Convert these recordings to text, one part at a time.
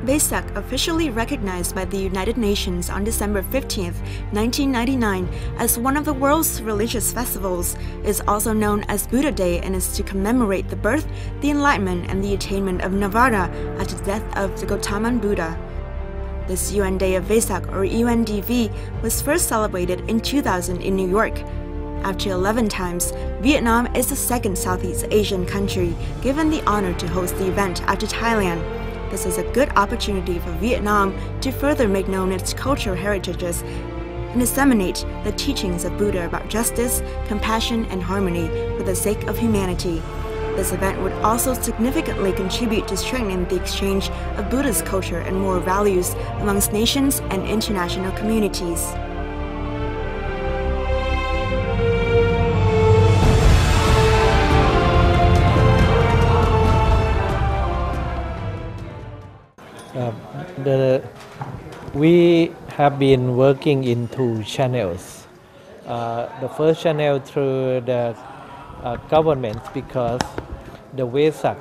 Vesak, officially recognized by the United Nations on December 15, 1999, as one of the world's religious festivals, is also known as Buddha Day and is to commemorate the birth, the enlightenment, and the attainment of Nirvana after the death of the Gautama Buddha. This UN Day of Vesak, or UNDV, was first celebrated in 2000 in New York. After 11 times, Vietnam is the second Southeast Asian country given the honor to host the event after Thailand. This is a good opportunity for Vietnam to further make known its cultural heritages and disseminate the teachings of Buddha about justice, compassion, and harmony for the sake of humanity. This event would also significantly contribute to strengthening the exchange of Buddha's culture and moral values amongst nations and international communities. We have been working in two channels. The first channel through the government, because the Vesak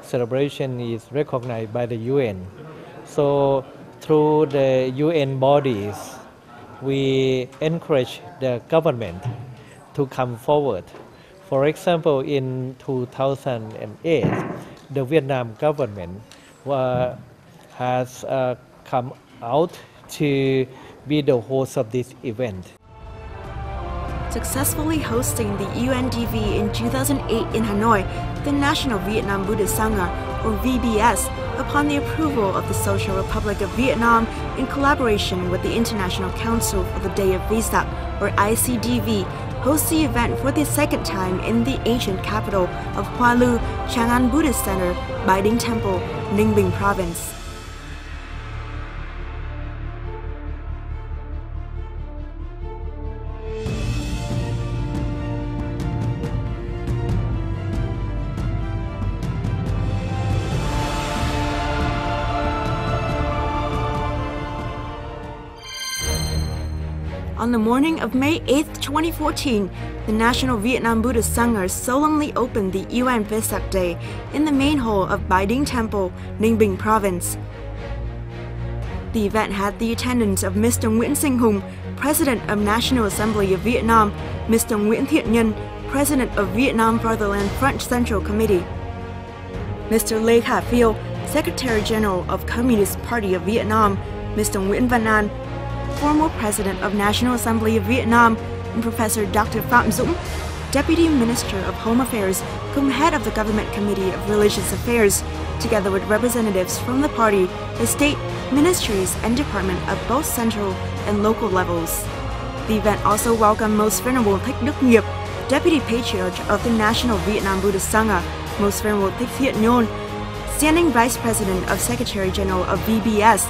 celebration is recognized by the UN. So through the UN bodies, we encourage the government to come forward. For example, in 2008, the Vietnam government has come out to be the host of this event. Successfully hosting the UNDV in 2008 in Hanoi, the National Vietnam Buddhist Sangha, or VBS, upon the approval of the Social Republic of Vietnam in collaboration with the International Council for the Day of Vesak, or ICDV, hosts the event for the second time in the ancient capital of Hoa Lu, Chang An Buddhist Center, Bai Ding Temple, Ninh Bình Province. On the morning of May 8, 2014, the National Vietnam Buddhist Sangha solemnly opened the UN Vesak Day in the main hall of Bai Ding Temple, Ninh Bình Province. The event had the attendance of Mr. Nguyễn Sinh Hùng, President of National Assembly of Vietnam, Mr. Nguyễn Thiện Nhân, President of Vietnam Fatherland Front Central Committee, Mr. Lê Khả Phiêu, Secretary General of Communist Party of Vietnam, Mr. Nguyễn Văn An, former President of National Assembly of Vietnam, and Professor Dr. Phạm Dũng, Deputy Minister of Home Affairs, cum head of the Government Committee of Religious Affairs, together with representatives from the party, the state, ministries, and department of both central and local levels. The event also welcomed Most Venerable Thích Đức Nghiệp, Deputy Patriarch of the National Vietnam Buddhist Sangha, Most Venerable Thích Thiện Nhôn, Standing Vice President of Secretary General of VBS,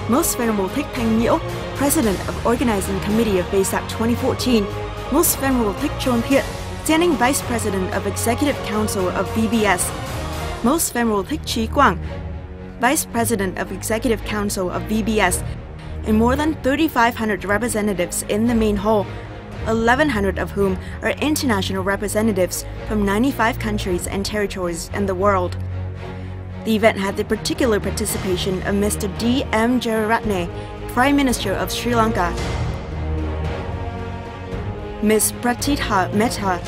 Most Venerable Thích Thanh Nhiễu, President of Organizing Committee of Vesak 2014, Most Venerable Thích Chôn Thiện, Standing Vice President of Executive Council of VBS, Most Venerable Thích Trí Quảng, Vice President of Executive Council of VBS, and more than 3,500 representatives in the main hall, 1,100 of whom are international representatives from 95 countries and territories in the world. The event had the particular participation of Mr. D. M. Jeyaratne, Prime Minister of Sri Lanka, Ms. Pratitha Mehta,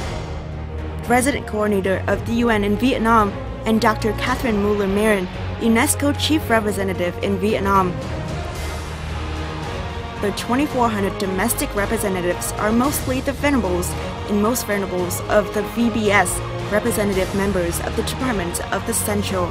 Resident Coordinator of the UN in Vietnam, and Dr. Catherine Muller-Marin, UNESCO Chief Representative in Vietnam. The 2,400 domestic representatives are mostly the venerables and most venerables of the VBS, representative members of the departments of the Central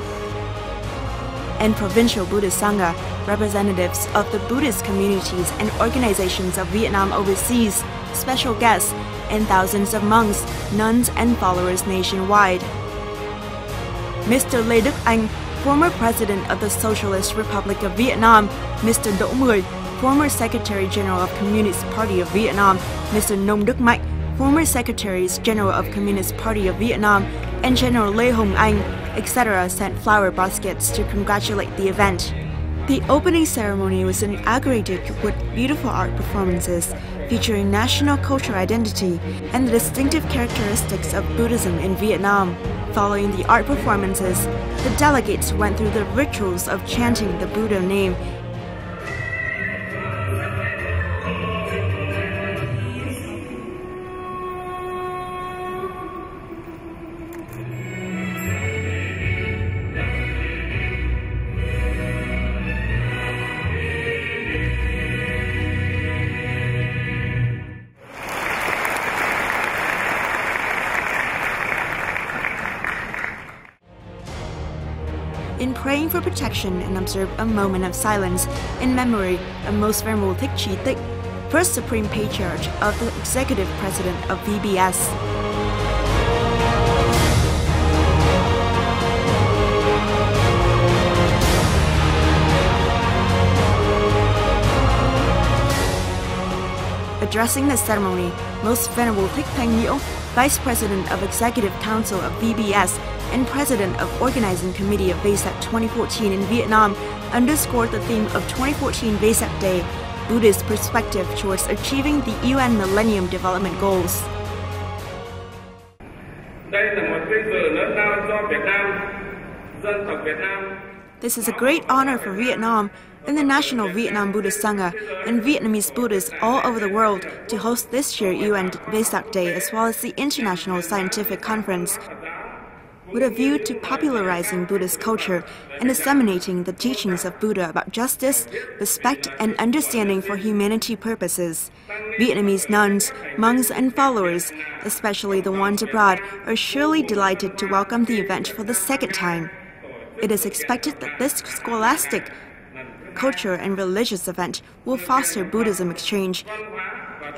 and Provincial Buddhist Sangha, representatives of the Buddhist communities and organizations of Vietnam overseas, special guests, and thousands of monks, nuns, and followers nationwide. Mr. Lê Đức Anh, former President of the Socialist Republic of Vietnam, Mr. Đỗ Mười, former Secretary General of Communist Party of Vietnam, Mr. Nông Đức Mạnh, former Secretary General of Communist Party of Vietnam, and General Lê Hồng Anh, etc., sent flower baskets to congratulate the event. The opening ceremony was inaugurated with beautiful art performances featuring national cultural identity and the distinctive characteristics of Buddhism in Vietnam. Following the art performances, the delegates went through the rituals of chanting the Buddha name. In praying for protection and observe a moment of silence in memory of Most Venerable Thích Trí Tích, first Supreme Patriarch of the Executive President of VBS. Addressing the ceremony, Most Venerable Thích Thanh Nhiễu, Vice President of Executive Council of VBS and President of Organizing Committee of Vesak 2014 in Vietnam, underscored the theme of 2014 Vesak Day, Buddhist perspective towards achieving the UN Millennium Development Goals. This is a great honor for Vietnam and the National Vietnam Buddhist Sangha and Vietnamese Buddhists all over the world to host this year's UN Vesak Day as well as the International Scientific Conference, with a view to popularizing Buddhist culture and disseminating the teachings of Buddha about justice, respect, and understanding for humanity purposes. Vietnamese nuns, monks, and followers, especially the ones abroad, are surely delighted to welcome the event for the second time. It is expected that this scholastic, culture, and religious event will foster Buddhism exchange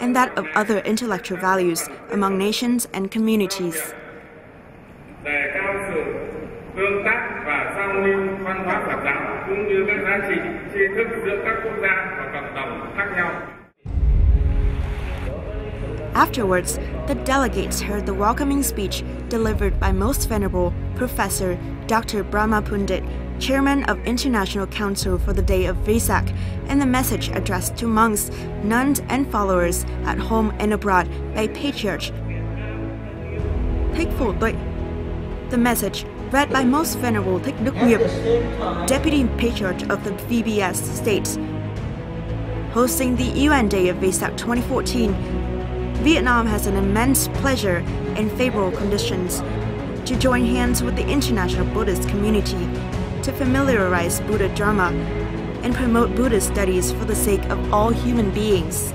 and that of other intellectual values among nations and communities. Đề cao sự tương tác và giao lưu văn hóa Phật giáo cũng như các giá trị tri thức giữa các quốc gia và cộng đồng khác nhau. Afterwards, the delegates heard the welcoming speech delivered by Most Venerable Professor Dr. Brahma Pundit, Chairman of International Council for the Day of Vesak, and the message addressed to monks, nuns, and followers at home and abroad by Patriarch Thích Phổ Tuệ. The message, read by Most Venerable Thích Đức Nghiệp, Deputy Patriarch of the VBS, states, hosting the UN Day of Vesak 2014, Vietnam has an immense pleasure and favorable conditions to join hands with the international Buddhist community to familiarize Buddha Dharma and promote Buddhist studies for the sake of all human beings.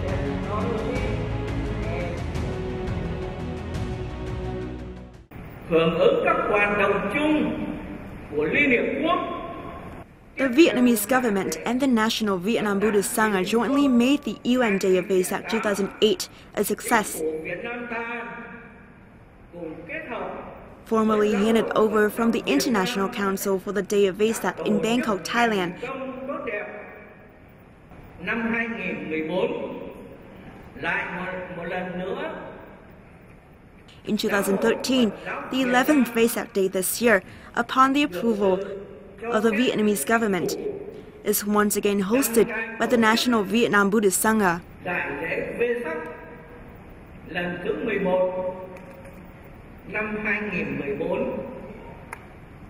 Hưởng ứng các hoạt động chung của Liên Hiệp Quốc. The Vietnamese government and the National Vietnam Buddhist Sangha jointly made the UN Day of Vesak 2008 a success, formally handed over from the International Council for the Day of Vesak in Bangkok, Thailand. Năm 2014 lại một lần nữa. In 2013, the 11th Vesak Day this year, upon the approval of the Vietnamese government, is once again hosted by the National Vietnam Buddhist Sangha. Đại lễ Vesak lần thứ 11 năm 2014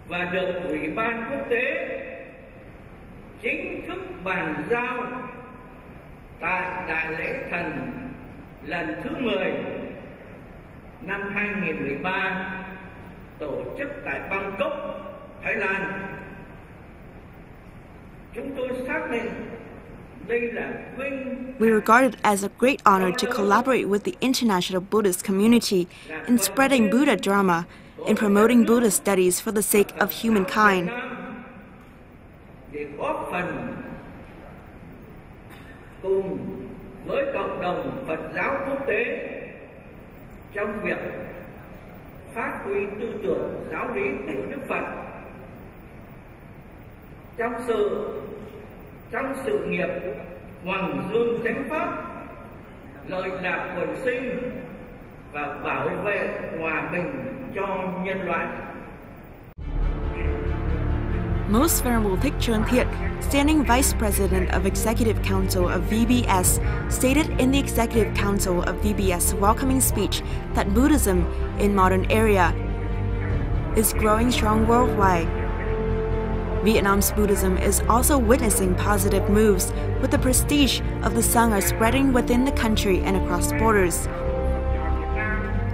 và được Ủy ban Quốc tế chính thức bàn giao tại Đại lễ Thần lần thứ 10 năm 2013 tổ chức tại Bangkok, Thái Lan. Chúng tôi xác định đây là vinh. We regard it as a great honor to collaborate with the international Buddhist community in spreading Buddha Dharma and promoting Buddhist studies for the sake of humankind. Để góp phần cùng với cộng đồng Phật giáo quốc tế trong việc phát huy tư tưởng giáo lý của Đức Phật trong sự nghiệp hoằng dương chánh pháp, lợi lạc quần sinh và bảo vệ hòa bình cho nhân loại. Most Venerable Thích Trơn Thiện, standing Vice President of Executive Council of VBS, stated in the Executive Council of VBS welcoming speech that Buddhism in modern era is growing strong worldwide. Vietnam's Buddhism is also witnessing positive moves, with the prestige of the Sangha spreading within the country and across borders.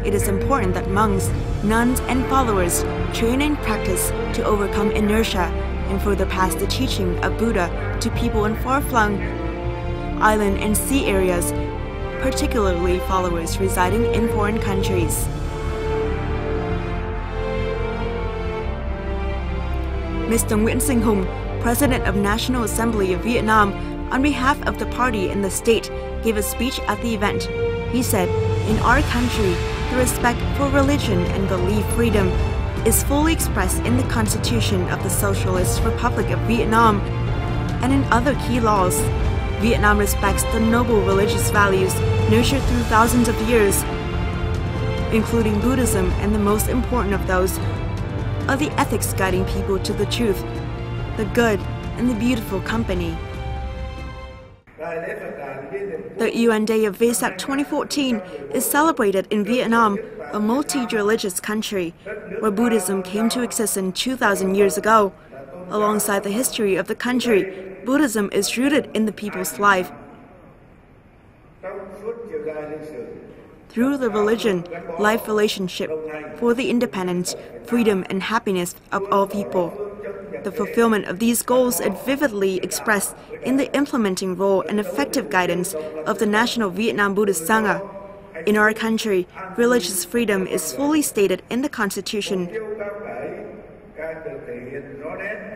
It is important that monks, nuns, and followers train and practice to overcome inertia and further pass the teaching of Buddha to people in far-flung island and sea areas, particularly followers residing in foreign countries. Mr. Nguyễn Sinh Hùng, President of National Assembly of Vietnam, on behalf of the party and the state, gave a speech at the event. He said, "In our country, the respect for religion and belief freedom is fully expressed in the Constitution of the Socialist Republic of Vietnam and in other key laws. Vietnam respects the noble religious values nurtured through thousands of years, including Buddhism, and the most important of those are the ethics guiding people to the truth, the good, and the beautiful company." The UN Day of Vesak 2014 is celebrated in Vietnam, a multi-religious country where Buddhism came to existence 2,000 years ago. Alongside the history of the country, Buddhism is rooted in the people's life. Through the religion-life relationship for the independence, freedom, and happiness of all people. The fulfillment of these goals is vividly expressed in the implementing role and effective guidance of the National Vietnam Buddhist Sangha. In our country, religious freedom is fully stated in the Constitution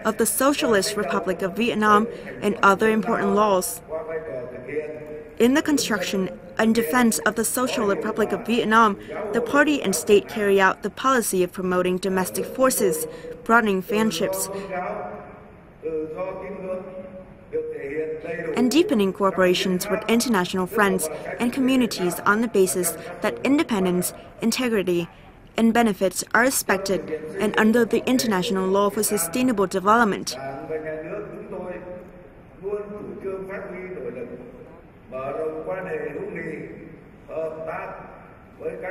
of the Socialist Republic of Vietnam and other important laws. In the construction and defense of the Social Republic of Vietnam, the party and state carry out the policy of promoting domestic forces, broadening friendships, and deepening cooperations with international friends and communities on the basis that independence, integrity, and benefits are respected and under the international law for sustainable development.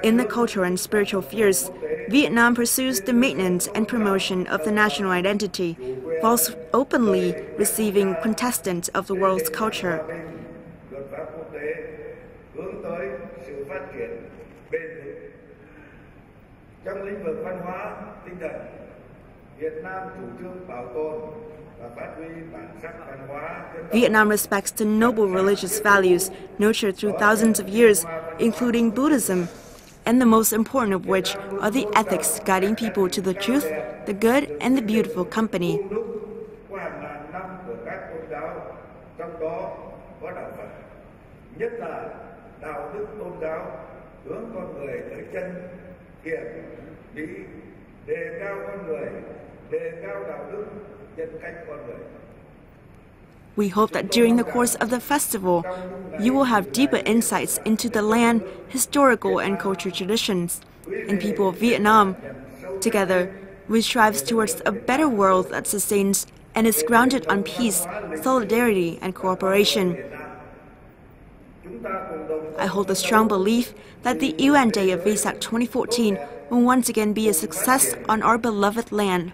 In the cultural and spiritual spheres, Vietnam pursues the maintenance and promotion of the national identity, whilst openly receiving contestants of the world's culture. Trong lĩnh vực văn hóa, tinh thần, Việt Nam chủ trương bảo tồn và phát huy bản sắc văn hóa. Vietnam respects the noble religious values nurtured through thousands of years, including Buddhism, and the most important of which are the ethics guiding people to the truth, the good, and the beautiful company. Qua hàng ngàn năm của các tôn giáo, trong đó có đạo Phật, nhất là đạo đức tôn giáo hướng con người tới chân thiện mỹ, đề cao con người, đề cao đạo đức, nhân cách con người. We hope that during the course of the festival, you will have deeper insights into the land, historical and cultural traditions, and people of Vietnam. Together, we strive towards a better world that sustains and is grounded on peace, solidarity, and cooperation. I hold a strong belief that the UN Day of Vesak 2014 will once again be a success on our beloved land.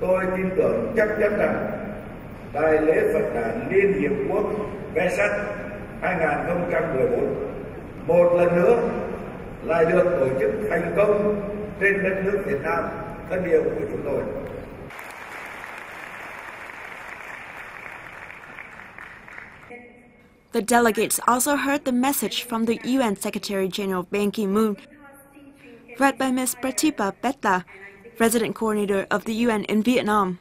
Tôi tin tưởng chắc chắn rằng Đại lễ Phật đản Liên Hiệp Quốc Vesak 2014 một lần nữa lại được tổ chức thành công trên đất nước Việt Nam thân yêu của chúng tôi. The delegates also heard the message from the UN Secretary-General Ban Ki-moon, read by Ms. Pratibha Betta, Resident Coordinator of the UN in Vietnam.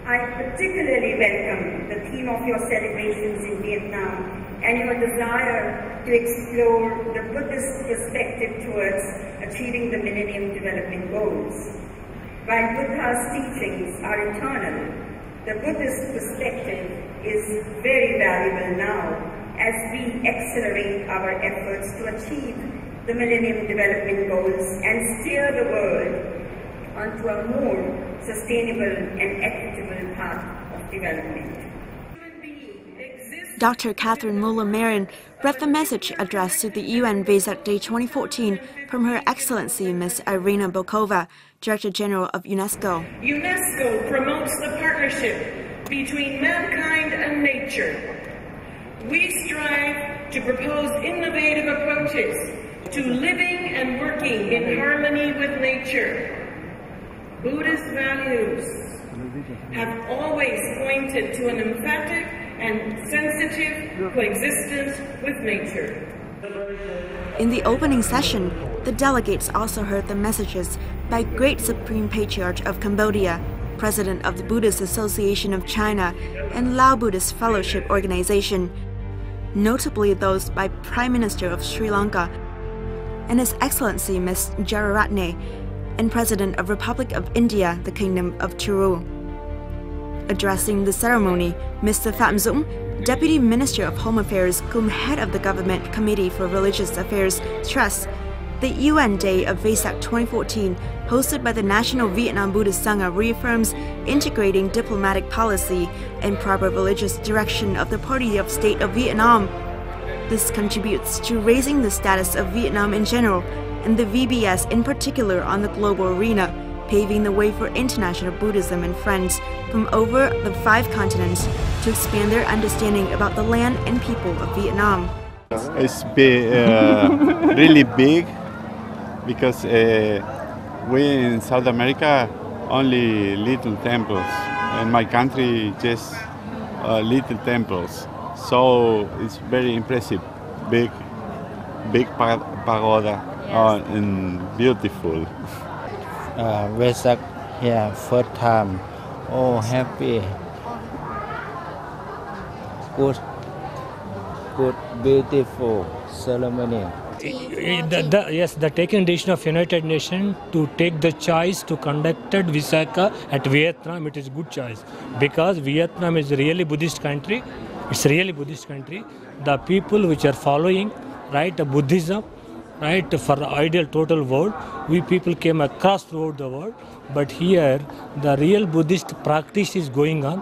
I particularly welcome the theme of your celebrations in Vietnam and your desire to explore the Buddhist perspective towards achieving the Millennium Development Goals. While Buddha's teachings are eternal, the Buddhist perspective is very valuable now as we accelerate our efforts to achieve the Millennium Development Goals and steer the world onto a more sustainable and equitable path of development. Dr. Catherine Muller-Marin read the message addressed to the UN Vesak Day 2014 from Her Excellency Ms. Irina Bokova, Director General of UNESCO. UNESCO promotes the partnership between mankind and nature. We strive to propose innovative approaches to living and working in harmony with nature. Buddhist values have always pointed to an emphatic and sensitive coexistence with nature. In the opening session, the delegates also heard the messages by Great Supreme Patriarch of Cambodia, President of the Buddhist Association of China, and Lao Buddhist Fellowship Organization, notably those by Prime Minister of Sri Lanka and His Excellency Ms. Jararatne, and President of Republic of India, the Kingdom of Churu. Addressing the ceremony, Mr. Phạm Dũng, Deputy Minister of Home Affairs cum head of the Government Committee for Religious Affairs, stressed the UN Day of Vesak 2014, hosted by the National Vietnam Buddhist Sangha, reaffirms integrating diplomatic policy and proper religious direction of the Party of State of Vietnam. This contributes to raising the status of Vietnam in general and the VBS in particular on the global arena, paving the way for international Buddhism and friends from over the 5 continents to expand their understanding about the land and people of Vietnam. It's really big because we in South America only little temples, and my country just little temples. So it's very impressive, big pagoda, and beautiful. Vesak here first time. Oh, happy. Good, beautiful ceremony. Yes, the taking decision of United Nations to take the choice to conduct Visakha at Vietnam, it is good choice because Vietnam is a really Buddhist country. It's a really Buddhist country. The people which are following, right, Buddhism, right, for the ideal total world, we people came across throughout the world, but here the real Buddhist practice is going on.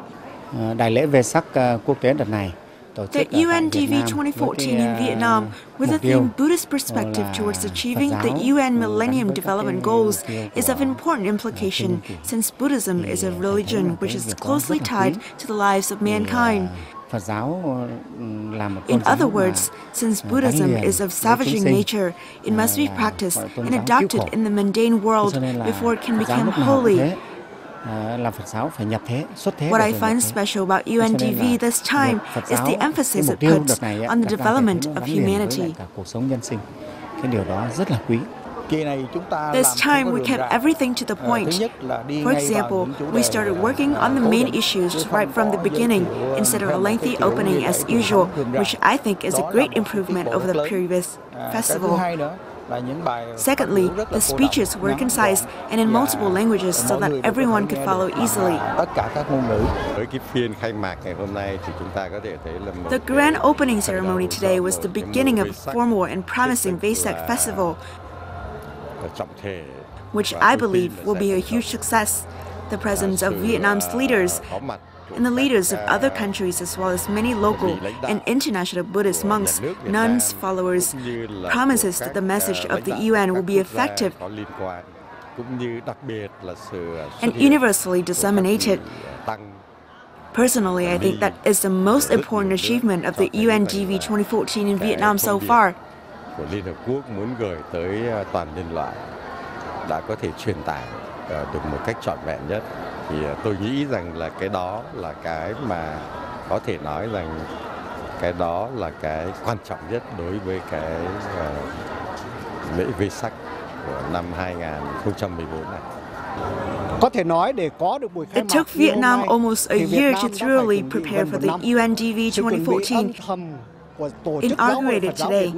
Đại lễ Vesak quốc tế đợt này The UNDV 2014 in Vietnam, with the theme Buddhist Perspective Towards Achieving the UN Millennium Development Goals, is of important implication since Buddhism is a religion which is closely tied to the lives of mankind. In other words, since Buddhism is of savaging nature, it must be practiced and adopted in the mundane world before it can become holy. What I find special about UNDV this time is the emphasis it puts on the development of humanity. This time we kept everything to the point. For example, we started working on the main issues right from the beginning instead of a lengthy opening as usual, which I think is a great improvement over the previous festival. Secondly, the speeches were concise and in multiple languages so that everyone could follow easily. The grand opening ceremony today was the beginning of a formal and promising Vesak festival, which I believe will be a huge success. The presence of Vietnam's leaders and the leaders of other countries, as well as many local and international Buddhist monks, nuns, followers, promises that the message of the UN will be effective and universally disseminated. Personally, I think that is the most important achievement of the UNDV 2014 in Vietnam so far. Liên Hợp Quốc muốn gửi tới toàn nhân loại đã có thể truyền tải được một cách trọn vẹn nhất, thì tôi nghĩ rằng là cái đó là cái mà có thể nói rằng cái đó là cái quan trọng nhất đối với cái lễ Vesak của năm 2014 này. It took Vietnam almost a year to thoroughly prepare for the UNDV 2014. Inaugurated today,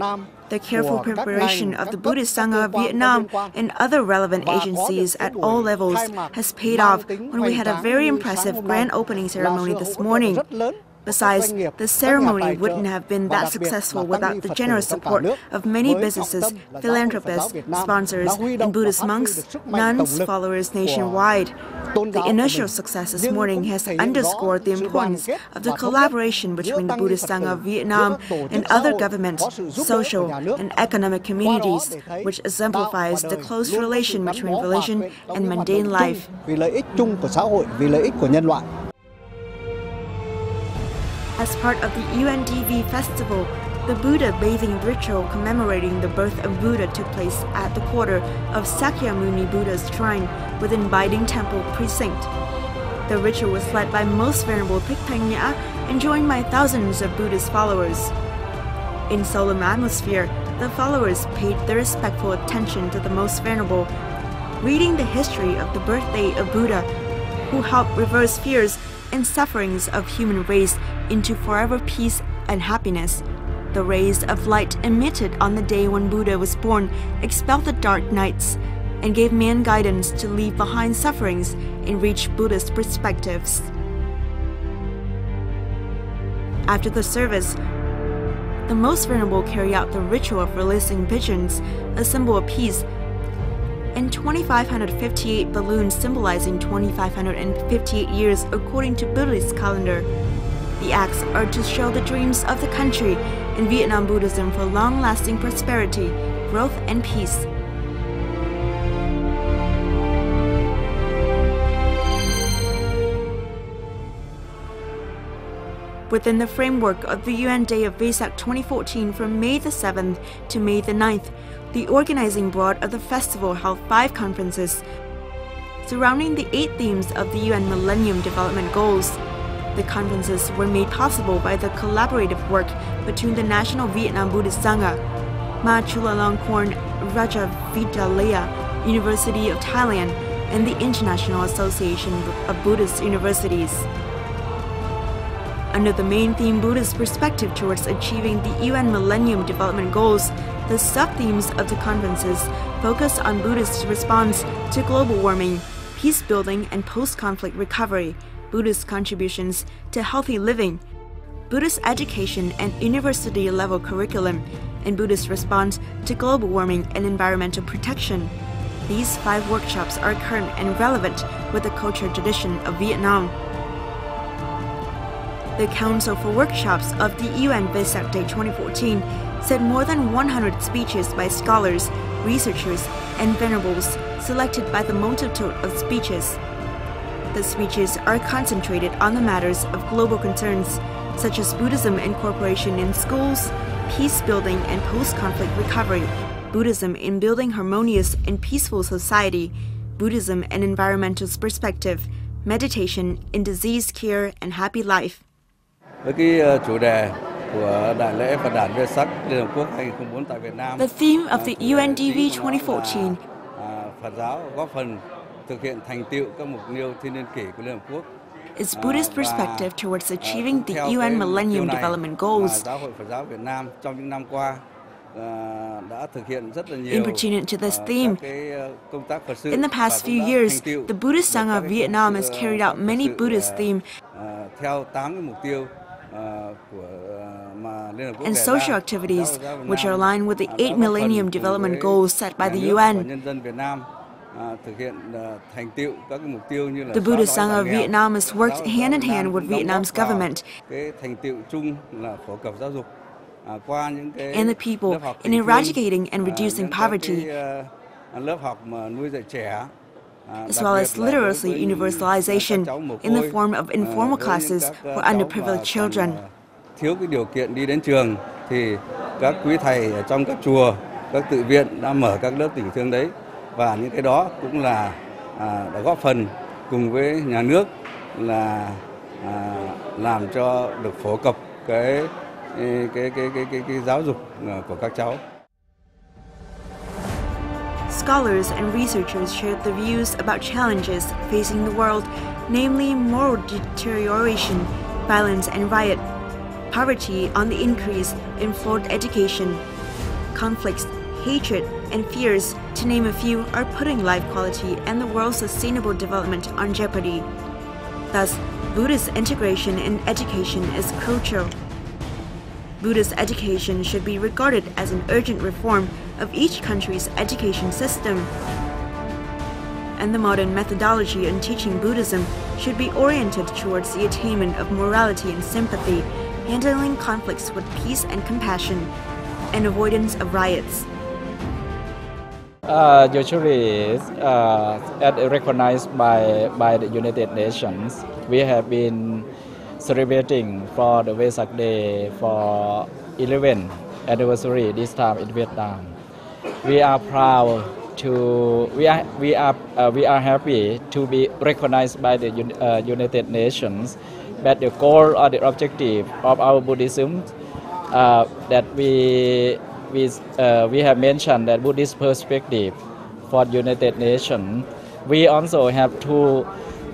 the careful preparation of the Buddhist Sangha of Vietnam and other relevant agencies at all levels has paid off when we had a very impressive grand opening ceremony this morning. Besides, the ceremony wouldn't have been that successful without the generous support of many businesses, philanthropists, sponsors, and Buddhist monks, nuns, followers nationwide. The initial success this morning has underscored the importance of the collaboration between the Buddhist Sangha of Vietnam and other government, social, and economic communities, which exemplifies the close relation between religion and mundane life. As part of the UNDV festival, the Buddha bathing ritual commemorating the birth of Buddha took place at the quarter of Sakyamuni Buddha's shrine within Baiding Temple precinct. The ritual was led by Most Venerable Thích Thanh Nhã and joined by thousands of Buddhist followers. In solemn atmosphere, the followers paid their respectful attention to the Most Venerable, reading the history of the birthday of Buddha, who helped reverse fears and sufferings of human race into forever peace and happiness. The rays of light emitted on the day when Buddha was born expelled the dark nights and gave man guidance to leave behind sufferings and reach Buddhist perspectives. After the service, the Most Venerable carried out the ritual of releasing pigeons, a symbol of peace, and 2,558 balloons symbolizing 2,558 years according to Buddhist calendar. The acts are to show the dreams of the country and Vietnam Buddhism for long-lasting prosperity, growth, and peace. Within the framework of the UN Day of Vesak 2014 from May the 7th to May the 9th, the organizing board of the festival held 5 conferences surrounding the 8 themes of the UN Millennium Development Goals. The conferences were made possible by the collaborative work between the National Vietnam Buddhist Sangha, Ma Chulalongkorn Raja Vidyalaya University of Thailand, and the International Association of Buddhist Universities. Under the main theme Buddhist perspective towards achieving the UN Millennium Development Goals, the sub-themes of the conferences focus on Buddhist response to global warming, peace building and post-conflict recovery, Buddhist contributions to healthy living, Buddhist education and university-level curriculum, and Buddhist response to global warming and environmental protection. These 5 workshops are current and relevant with the cultural tradition of Vietnam. The Council for Workshops of the UN Vesak Day 2014 said more than 100 speeches by scholars, researchers, and venerables selected by the multitude of speeches. The speeches are concentrated on the matters of global concerns, such as Buddhism incorporation in schools, peace building and post-conflict recovery, Buddhism in building harmonious and peaceful society, Buddhism and environmental perspective, meditation in disease cure and happy life. The theme of the UNDV 2014 is Buddhist perspective towards achieving the UN Millennium Development Goals. In pertinent to this theme, in the past few years, the Buddhist Sangha of Vietnam has carried out many Buddhist themes and social activities which are aligned with the 8 Millennium Development Goals set by the UN. The Buddhist Sangha of Vietnam has worked hand in hand with Vietnam's government and the people in eradicating and reducing poverty, as well as literacy universalization in the form of informal classes for underprivileged children. Thiếu cái điều kiện đi đến trường thì các quý thầy ở trong các chùa, các tự viện đã mở các lớp tình thương đấy, và những cái đó cũng là đã góp phần cùng với nhà nước là làm cho được phổ cập cái giáo dục của các cháu. Scholars and researchers shared their views about challenges facing the world, namely moral deterioration, violence and riot, poverty on the increase in flawed education, conflicts, hatred, and fears, to name a few, are putting life quality and the world's sustainable development on jeopardy. Thus, Buddhist integration in education is crucial. Buddhist education should be regarded as an urgent reform of each country's education system. and the modern methodology in teaching Buddhism should be oriented towards the attainment of morality and sympathy, handling conflicts with peace and compassion, and avoidance of riots. Usually, recognized by the United Nations, we have been celebrating for the Vesak Day for 11th anniversary this time in Vietnam. We are proud we are happy to be recognized by the United Nations. But the goal or the objective of our Buddhism that we have mentioned that Buddhist perspective for United Nations, we also have to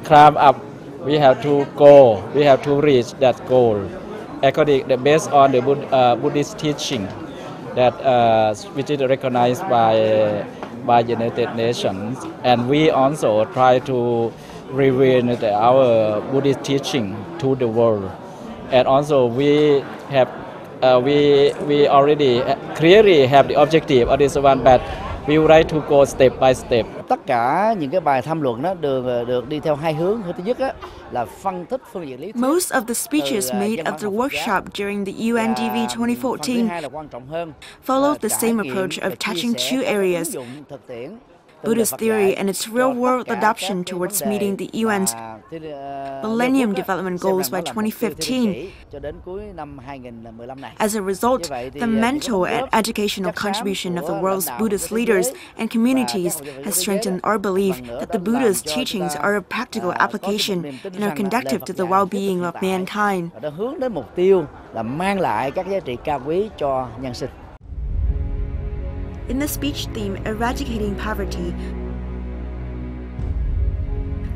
climb up. We have to go. We have to reach that goal, based on the Buddhist teaching that which is recognized by United Nations, and we also try to reveal our Buddhist teaching to the world. And also we have we already clearly have the objective of this one, but we would like to go step by step. Tất cả những cái bài tham luận đó được đi theo hai hướng. Thứ nhất là phân tích phương diện lý thuyết. Most of the speeches made at the workshop during the UNDV 2014 followed the same approach of touching two areas: Buddhist theory and its real-world adoption towards meeting the UN's Millennium Development Goals by 2015. As a result, the mental and educational contribution of the world's Buddhist leaders and communities has strengthened our belief that the Buddha's teachings are a practical application and are conducive to the well-being of mankind. Hướng đến mục tiêu là mang lại các giá trị cao quý cho nhân sinh. In the speech theme Eradicating Poverty,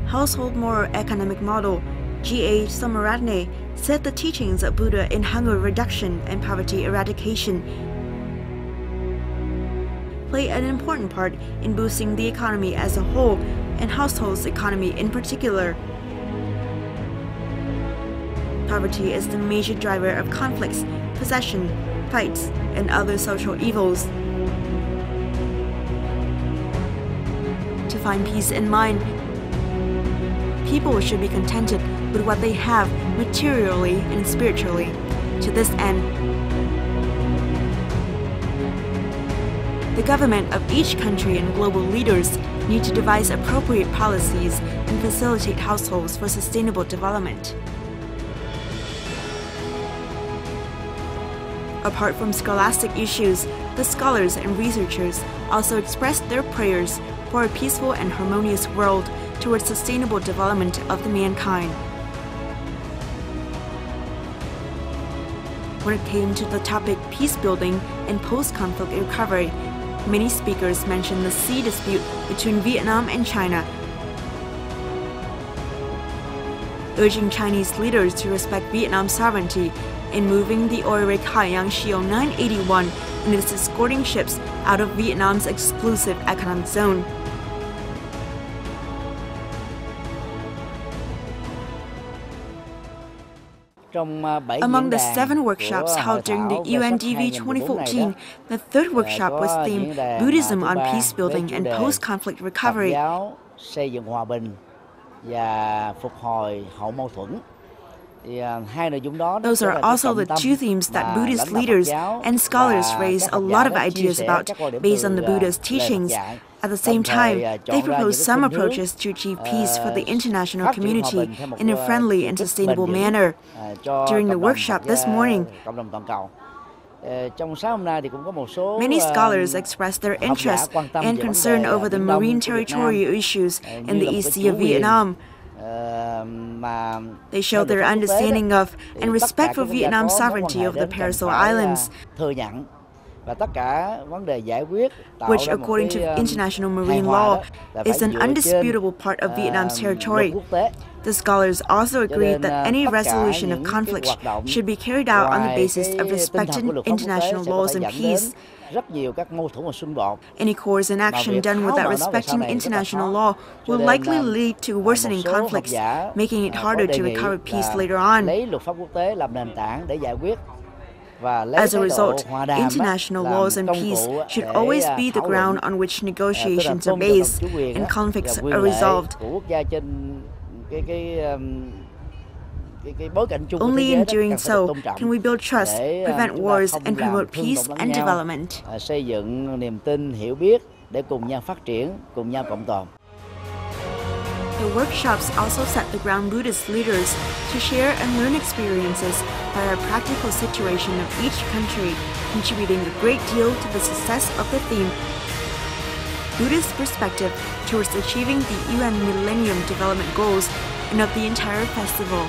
Household Moral Economic Model, G.A. Samaratne said the teachings of Buddha in hunger reduction and poverty eradication play an important part in boosting the economy as a whole and households' economy in particular. Poverty is the major driver of conflicts, possession, fights, and other social evils. To find peace in mind, people should be contented with what they have materially and spiritually. To this end, the government of each country and global leaders need to devise appropriate policies and facilitate households for sustainable development. Apart from scholastic issues, the scholars and researchers also expressed their prayers for a peaceful and harmonious world towards sustainable development of the mankind. When it came to the topic peace building and post-conflict recovery, many speakers mentioned the sea dispute between Vietnam and China, urging Chinese leaders to respect Vietnam's sovereignty in moving the oil rig Haiyang Shield 981 and its escorting ships out of Vietnam's exclusive economic zone. Among the 7 workshops held during the UNDV 2014, the third workshop was themed Buddhism on Peace Building and Post-Conflict Recovery. Those are also the 2 themes that Buddhist leaders and scholars raise a lot of ideas about based on the Buddha's teachings. At the same time, they propose some approaches to achieve peace for the international community in a friendly and sustainable manner. During the workshop this morning, many scholars expressed their interest and concern over the marine territorial issues in the East Sea of Vietnam. They showed their understanding of and respect for Vietnam's sovereignty over the Paracel Islands, which, according to international marine law, is an undisputable part of Vietnam's territory. The scholars also agreed that any resolution of conflicts should be carried out on the basis of respecting international laws and peace. Any course and action done without respecting international law will likely lead to worsening conflicts, making it harder to recover peace later on. As a result, international laws and peace should always be the ground on which negotiations are based and conflicts are resolved. Only in doing so can we build trust, prevent wars, and promote peace and development. Xây dựng niềm tin, hiểu biết để cùng nhau phát triển, cùng nhau cộng tồn. The workshops also set the ground Buddhist leaders to share and learn experiences by a practical situation of each country, contributing a great deal to the success of the theme, Buddhist perspective towards achieving the UN Millennium Development Goals, and of the entire festival.